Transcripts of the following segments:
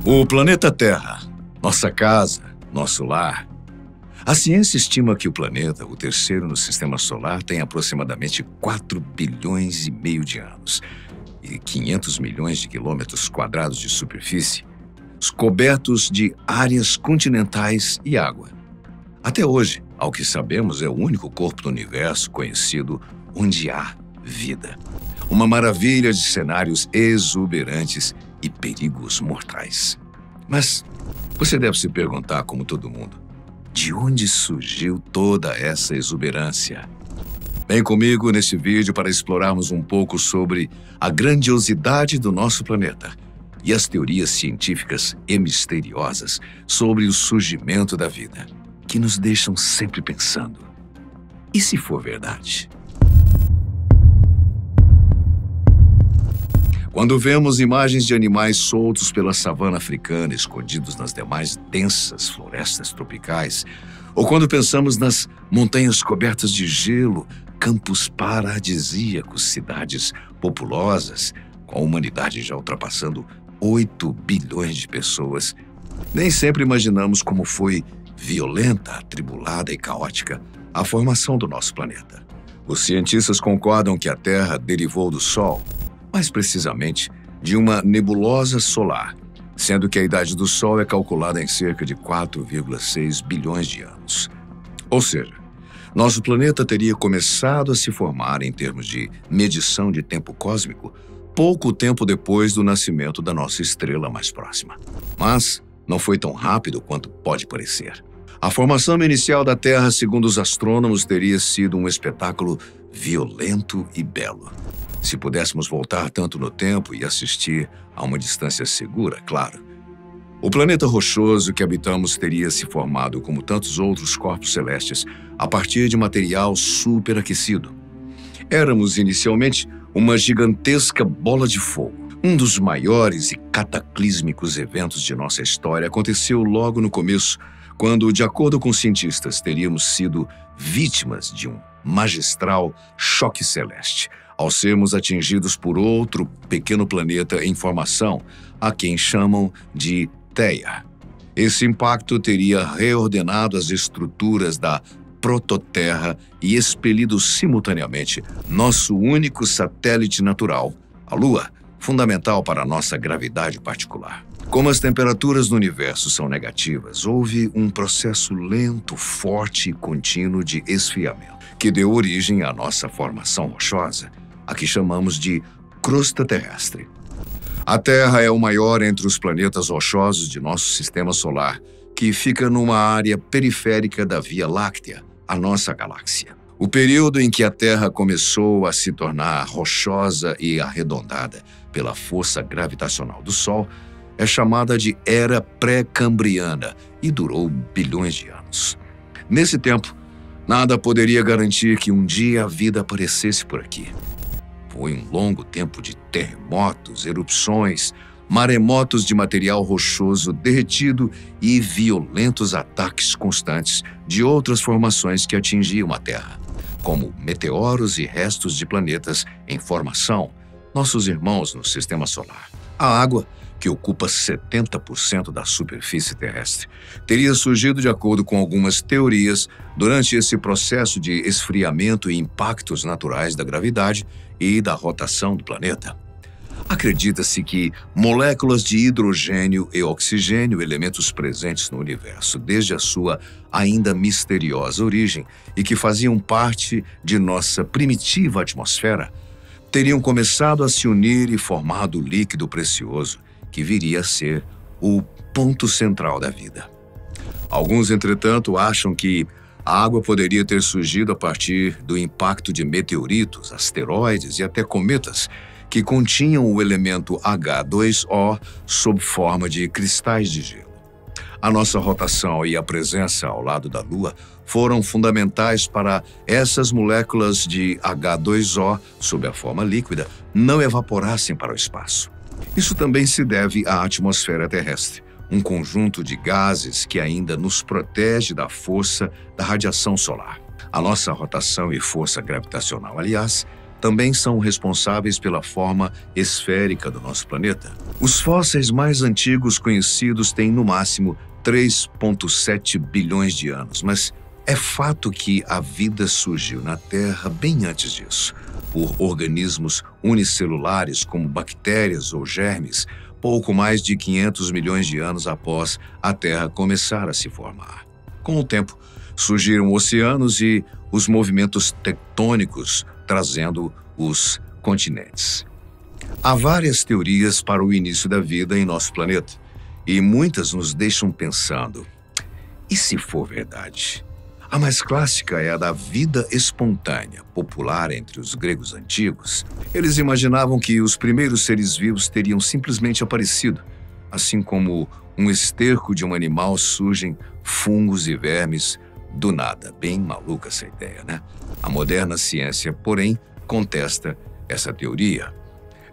O planeta Terra, nossa casa, nosso lar. A ciência estima que o planeta, o terceiro no sistema solar, tem aproximadamente 4 bilhões e meio de anos e 500 milhões de quilômetros quadrados de superfície, cobertos de áreas continentais e água. Até hoje, ao que sabemos, é o único corpo do universo conhecido onde há vida. Uma maravilha de cenários exuberantes e perigos mortais. Mas você deve se perguntar, como todo mundo, de onde surgiu toda essa exuberância? Vem comigo nesse vídeo para explorarmos um pouco sobre a grandiosidade do nosso planeta e as teorias científicas e misteriosas sobre o surgimento da vida, que nos deixam sempre pensando: e se for verdade? Quando vemos imagens de animais soltos pela savana africana, escondidos nas demais densas florestas tropicais, ou quando pensamos nas montanhas cobertas de gelo, campos paradisíacos, cidades populosas, com a humanidade já ultrapassando 8 bilhões de pessoas, nem sempre imaginamos como foi violenta, atribulada e caótica a formação do nosso planeta. Os cientistas concordam que a Terra derivou do Sol, mais precisamente de uma nebulosa solar, sendo que a idade do Sol é calculada em cerca de 4,6 bilhões de anos. Ou seja, nosso planeta teria começado a se formar em termos de medição de tempo cósmico pouco tempo depois do nascimento da nossa estrela mais próxima. Mas não foi tão rápido quanto pode parecer. A formação inicial da Terra, segundo os astrônomos, teria sido um espetáculo violento e belo. Se pudéssemos voltar tanto no tempo e assistir a uma distância segura, claro. O planeta rochoso que habitamos teria se formado, como tantos outros corpos celestes, a partir de material superaquecido. Éramos, inicialmente, uma gigantesca bola de fogo. Um dos maiores e cataclísmicos eventos de nossa história aconteceu logo no começo, quando, de acordo com cientistas, teríamos sido vítimas de um magistral choque celeste, ao sermos atingidos por outro pequeno planeta em formação, a quem chamam de Theia. Esse impacto teria reordenado as estruturas da prototerra e expelido simultaneamente nosso único satélite natural, a Lua, fundamental para a nossa gravidade particular. Como as temperaturas no universo são negativas, houve um processo lento, forte e contínuo de esfriamento, que deu origem à nossa formação rochosa, a que chamamos de crosta terrestre. A Terra é o maior entre os planetas rochosos de nosso sistema solar, que fica numa área periférica da Via Láctea, a nossa galáxia. O período em que a Terra começou a se tornar rochosa e arredondada pela força gravitacional do Sol é chamada de Era Pré-Cambriana e durou bilhões de anos. Nesse tempo, nada poderia garantir que um dia a vida aparecesse por aqui. Foi um longo tempo de terremotos, erupções, maremotos de material rochoso derretido e violentos ataques constantes de outras formações que atingiam a Terra, como meteoros e restos de planetas em formação, nossos irmãos no sistema solar. A água, que ocupa 70% da superfície terrestre, teria surgido, de acordo com algumas teorias, durante esse processo de esfriamento e impactos naturais da gravidade e da rotação do planeta. Acredita-se que moléculas de hidrogênio e oxigênio, elementos presentes no universo desde a sua ainda misteriosa origem e que faziam parte de nossa primitiva atmosfera, teriam começado a se unir e formado o líquido precioso, que viria a ser o ponto central da vida. Alguns, entretanto, acham que a água poderia ter surgido a partir do impacto de meteoritos, asteroides e até cometas, que continham o elemento H2O sob forma de cristais de gelo. A nossa rotação e a presença ao lado da Lua foram fundamentais para essas moléculas de H2O, sob a forma líquida, não evaporassem para o espaço. Isso também se deve à atmosfera terrestre, um conjunto de gases que ainda nos protege da força da radiação solar. A nossa rotação e força gravitacional, aliás, também são responsáveis pela forma esférica do nosso planeta. Os fósseis mais antigos conhecidos têm, no máximo, 3,7 bilhões de anos, mas é fato que a vida surgiu na Terra bem antes disso, por organismos unicelulares como bactérias ou germes, pouco mais de 500 milhões de anos após a Terra começar a se formar. Com o tempo, surgiram oceanos e os movimentos tectônicos, trazendo os continentes. Há várias teorias para o início da vida em nosso planeta, e muitas nos deixam pensando: e se for verdade? A mais clássica é a da vida espontânea, popular entre os gregos antigos. Eles imaginavam que os primeiros seres vivos teriam simplesmente aparecido. Assim como um esterco de um animal, surgem fungos e vermes do nada. Bem maluca essa ideia, né? A moderna ciência, porém, contesta essa teoria.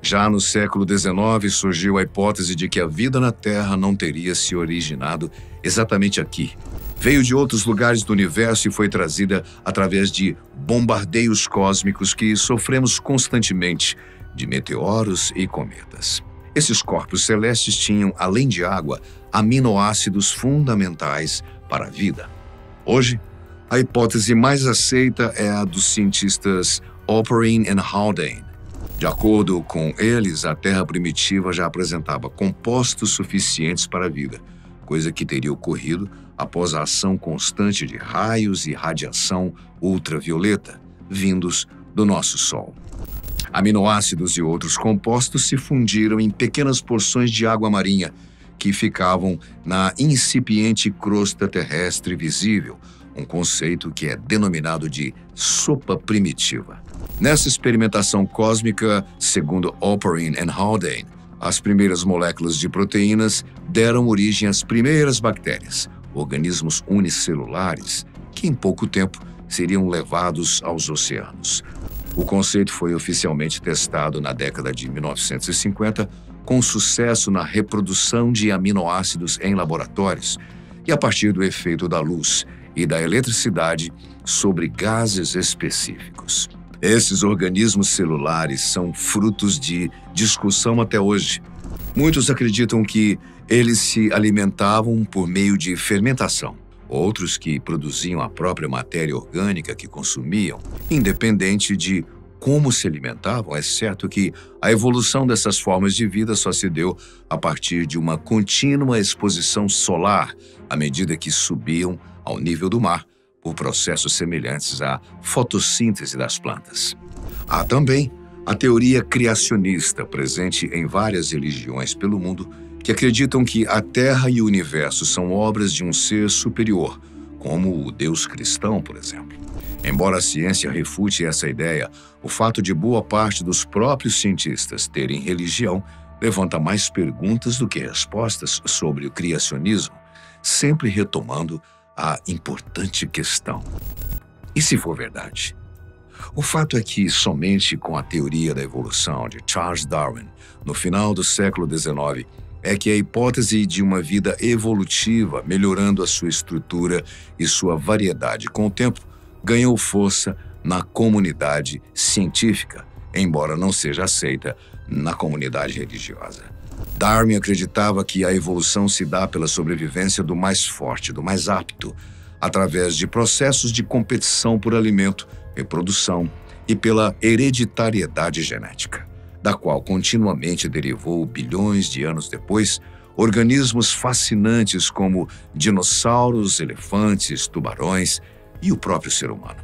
Já no século XIX, surgiu a hipótese de que a vida na Terra não teria se originado exatamente aqui. Veio de outros lugares do universo e foi trazida através de bombardeios cósmicos que sofremos constantemente, de meteoros e cometas. Esses corpos celestes tinham, além de água, aminoácidos fundamentais para a vida. Hoje, a hipótese mais aceita é a dos cientistas Oparin e Haldane. De acordo com eles, a Terra primitiva já apresentava compostos suficientes para a vida, coisa que teria ocorrido após a ação constante de raios e radiação ultravioleta vindos do nosso Sol. Aminoácidos e outros compostos se fundiram em pequenas porções de água marinha que ficavam na incipiente crosta terrestre visível, um conceito que é denominado de sopa primitiva. Nessa experimentação cósmica, segundo Oparin e Haldane, as primeiras moléculas de proteínas deram origem às primeiras bactérias, organismos unicelulares, que em pouco tempo seriam levados aos oceanos. O conceito foi oficialmente testado na década de 1950, com sucesso na reprodução de aminoácidos em laboratórios e a partir do efeito da luz e da eletricidade sobre gases específicos. Esses organismos celulares são frutos de discussão até hoje. Muitos acreditam que eles se alimentavam por meio de fermentação, outros que produziam a própria matéria orgânica que consumiam. Independente de como se alimentavam, é certo que a evolução dessas formas de vida só se deu a partir de uma contínua exposição solar, à medida que subiam ao nível do mar, por processos semelhantes à fotossíntese das plantas. Há também a teoria criacionista, presente em várias religiões pelo mundo, que acreditam que a Terra e o universo são obras de um ser superior, como o Deus cristão, por exemplo. Embora a ciência refute essa ideia, o fato de boa parte dos próprios cientistas terem religião levanta mais perguntas do que respostas sobre o criacionismo, sempre retomando a importante questão: e se for verdade? O fato é que somente com a teoria da evolução de Charles Darwin, no final do século XIX, é que a hipótese de uma vida evolutiva, melhorando a sua estrutura e sua variedade com o tempo, ganhou força na comunidade científica, embora não seja aceita na comunidade religiosa. Darwin acreditava que a evolução se dá pela sobrevivência do mais forte, do mais apto, através de processos de competição por alimento, reprodução e pela hereditariedade genética, da qual continuamente derivou, bilhões de anos depois, organismos fascinantes como dinossauros, elefantes, tubarões e o próprio ser humano.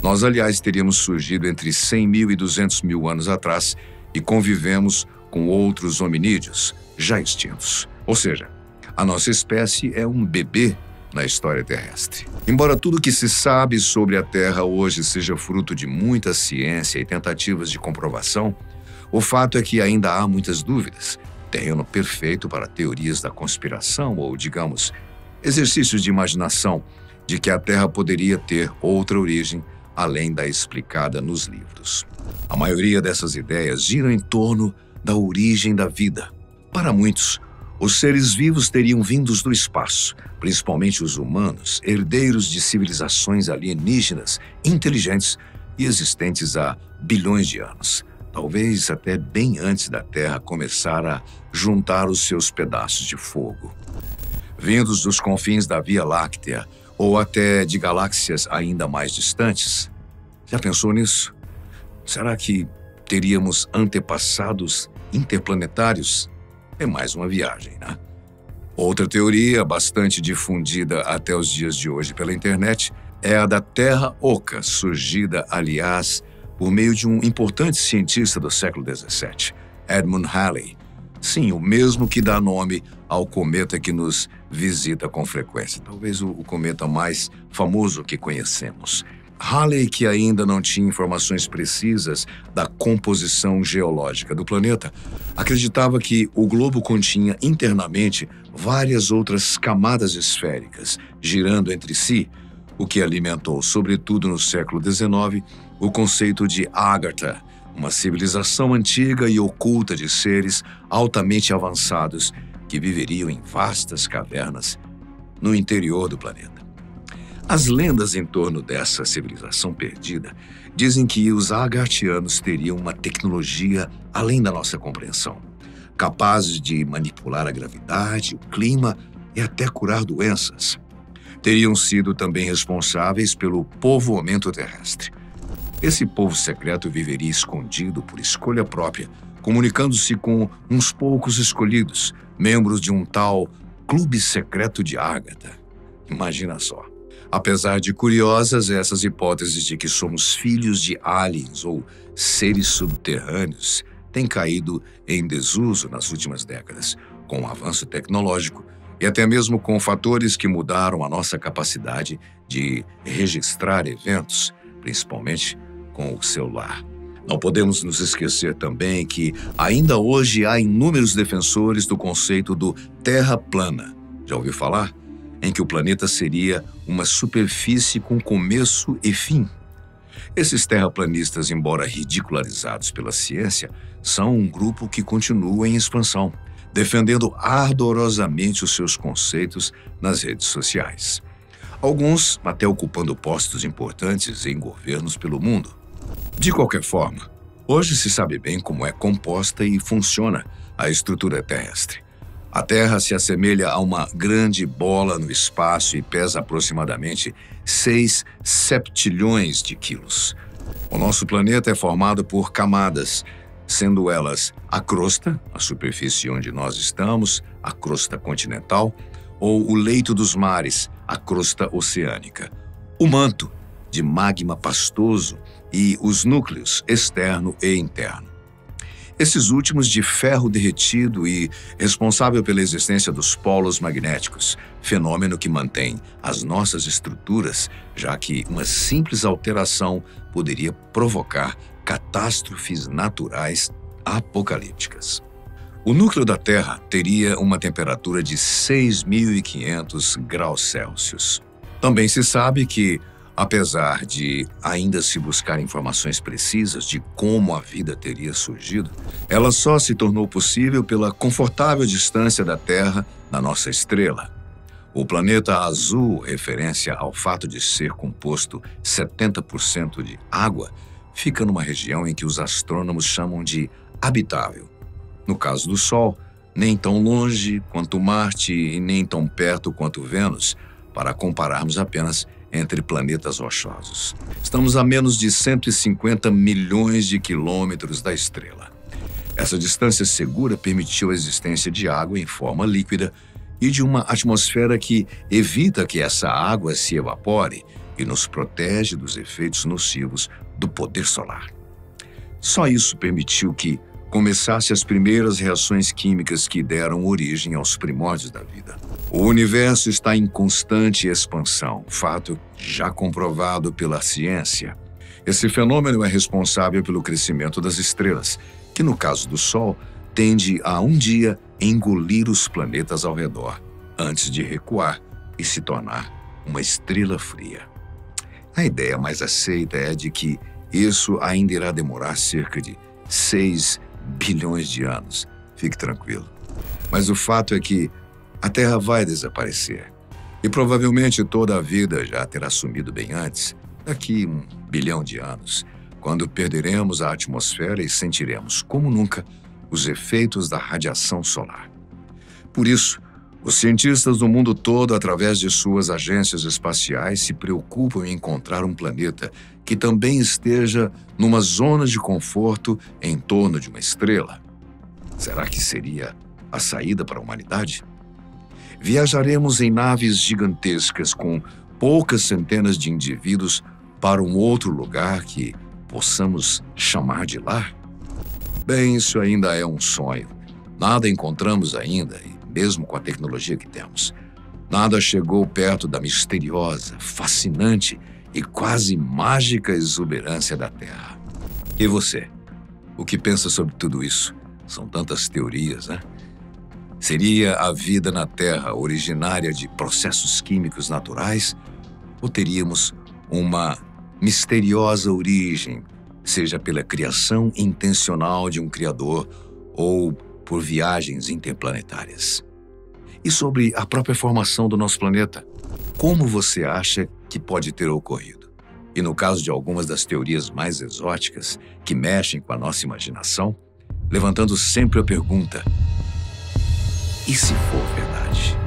Nós, aliás, teríamos surgido entre 100 mil e 200 mil anos atrás e convivemos com outros hominídeos já extintos. Ou seja, a nossa espécie é um bebê na história terrestre. Embora tudo que se sabe sobre a Terra hoje seja fruto de muita ciência e tentativas de comprovação, o fato é que ainda há muitas dúvidas, terreno perfeito para teorias da conspiração ou, digamos, exercícios de imaginação de que a Terra poderia ter outra origem além da explicada nos livros. A maioria dessas ideias gira em torno da origem da vida. Para muitos, os seres vivos teriam vindos do espaço, principalmente os humanos, herdeiros de civilizações alienígenas inteligentes e existentes há bilhões de anos, talvez até bem antes da Terra começar a juntar os seus pedaços de fogo. Vindos dos confins da Via Láctea ou até de galáxias ainda mais distantes. Já pensou nisso? Será que teríamos antepassados interplanetários? É mais uma viagem, né? Outra teoria, bastante difundida até os dias de hoje pela internet, é a da Terra Oca, surgida, aliás, por meio de um importante cientista do século XVII, Edmund Halley. Sim, o mesmo que dá nome ao cometa que nos visita com frequência, talvez o cometa mais famoso que conhecemos. Halley, que ainda não tinha informações precisas da composição geológica do planeta, acreditava que o globo continha internamente várias outras camadas esféricas, girando entre si, o que alimentou, sobretudo no século XIX, o conceito de Agartha, uma civilização antiga e oculta de seres altamente avançados que viveriam em vastas cavernas no interior do planeta. As lendas em torno dessa civilização perdida dizem que os agartianos teriam uma tecnologia além da nossa compreensão, capazes de manipular a gravidade, o clima e até curar doenças. Teriam sido também responsáveis pelo povoamento terrestre. Esse povo secreto viveria escondido por escolha própria, comunicando-se com uns poucos escolhidos, membros de um tal clube secreto de Agatha. Imagina só. Apesar de curiosas, essas hipóteses de que somos filhos de aliens ou seres subterrâneos têm caído em desuso nas últimas décadas, com o avanço tecnológico e até mesmo com fatores que mudaram a nossa capacidade de registrar eventos, principalmente com o celular. Não podemos nos esquecer também que ainda hoje há inúmeros defensores do conceito do Terra plana. Já ouviu falar? Em que o planeta seria uma superfície com começo e fim. Esses terraplanistas, embora ridicularizados pela ciência, são um grupo que continua em expansão, defendendo ardorosamente os seus conceitos nas redes sociais. Alguns até ocupando postos importantes em governos pelo mundo. De qualquer forma, hoje se sabe bem como é composta e funciona a estrutura terrestre. A Terra se assemelha a uma grande bola no espaço e pesa aproximadamente 6 septilhões de quilos. O nosso planeta é formado por camadas, sendo elas a crosta, a superfície onde nós estamos, a crosta continental, ou o leito dos mares, a crosta oceânica, o manto, de magma pastoso, e os núcleos externo e interno. Esses últimos de ferro derretido e responsável pela existência dos polos magnéticos, fenômeno que mantém as nossas estruturas, já que uma simples alteração poderia provocar catástrofes naturais apocalípticas. O núcleo da Terra teria uma temperatura de 6.500 graus Celsius. Também se sabe que, apesar de ainda se buscar informações precisas de como a vida teria surgido, ela só se tornou possível pela confortável distância da Terra da nossa estrela. O planeta azul, referência ao fato de ser composto 70% de água, fica numa região em que os astrônomos chamam de habitável. No caso do Sol, nem tão longe quanto Marte e nem tão perto quanto Vênus, para compararmos apenas entre planetas rochosos. Estamos a menos de 150 milhões de quilômetros da estrela. Essa distância segura permitiu a existência de água em forma líquida e de uma atmosfera que evita que essa água se evapore e nos protege dos efeitos nocivos do poder solar. Só isso permitiu que começasse as primeiras reações químicas que deram origem aos primórdios da vida. O universo está em constante expansão, fato já comprovado pela ciência. Esse fenômeno é responsável pelo crescimento das estrelas, que no caso do Sol, tende a um dia engolir os planetas ao redor, antes de recuar e se tornar uma estrela fria. A ideia mais aceita é de que isso ainda irá demorar cerca de 6 bilhões de anos. Fique tranquilo. Mas o fato é que a Terra vai desaparecer. E provavelmente toda a vida já terá sumido bem antes, daqui 1 bilhão de anos, quando perderemos a atmosfera e sentiremos, como nunca, os efeitos da radiação solar. Por isso, os cientistas do mundo todo, através de suas agências espaciais, se preocupam em encontrar um planeta que também esteja numa zona de conforto em torno de uma estrela. Será que seria a saída para a humanidade? Viajaremos em naves gigantescas com poucas centenas de indivíduos para um outro lugar que possamos chamar de lar? Bem, isso ainda é um sonho. Nada encontramos ainda, e mesmo com a tecnologia que temos. Nada chegou perto da misteriosa, fascinante e quase mágica exuberância da Terra. E você? O que pensa sobre tudo isso? São tantas teorias, né? Seria a vida na Terra originária de processos químicos naturais? Ou teríamos uma misteriosa origem, seja pela criação intencional de um criador ou por viagens interplanetárias? E sobre a própria formação do nosso planeta, como você acha que pode ter ocorrido? E no caso de algumas das teorias mais exóticas que mexem com a nossa imaginação, levantando sempre a pergunta: e se for verdade?